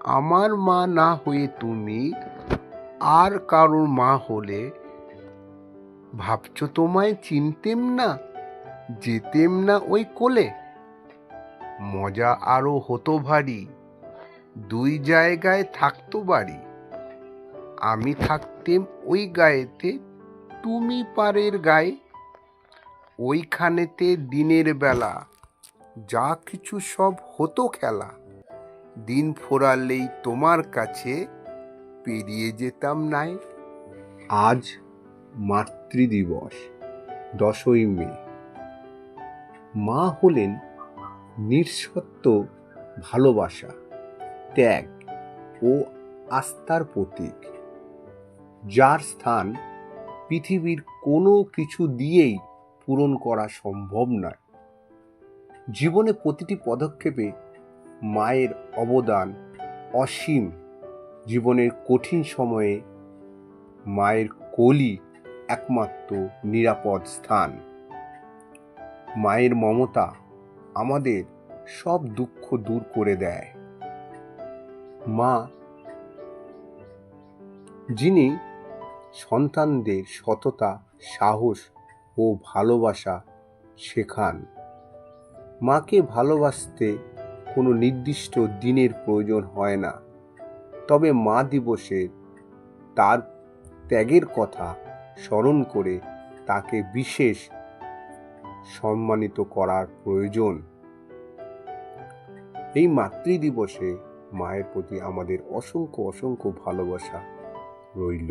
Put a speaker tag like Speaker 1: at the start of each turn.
Speaker 1: আমার মা না হয়ে তুমি আর কারোর মা হলে ভাবছো তোমায় চিনতেম না, যেতেম না ওই কোলে? মজা আরো হতো ভারী, দুই জায়গায় থাকতো বাড়ি। আমি থাকতেম ওই গায়েতে, তুমি পারের গায়ে। ওইখানেতে দিনের বেলা যা কিছু সব হতো খেলা। দিন ফোরালেই তোমার কাছে পেরিয়ে যেতাম নাই। আজ মাতৃদিবস, 10ই মে। মা হলেন নিঃশর্ত ভালোবাসা, ত্যাগ ও আস্থার প্রতীক, যার স্থান পৃথিবীর কোনো কিছু দিয়েই পূরণ করা সম্ভব নয়। জীবনে প্রতিটি পদক্ষেপে মায়ের অবদান অসীম। জীবনের কঠিন সময়ে মায়ের কোলই একমাত্র নিরাপদ স্থান। মায়ের মমতা আমাদের সব দুঃখ দূর করে দেয়। মা যিনি সন্তানদের সততা, সাহস ও ভালোবাসা শেখান। মাকে ভালোবাসতে কোনো নির্দিষ্ট দিনের প্রয়োজন হয় না, তবে মা দিবসে তার ত্যাগের কথা স্মরণ করে তাকে বিশেষ সম্মানিত করার প্রয়োজন। এই মাতৃদিবসে মায়ের প্রতি আমাদের অসংখ্য অসংখ্য ভালোবাসা রইল।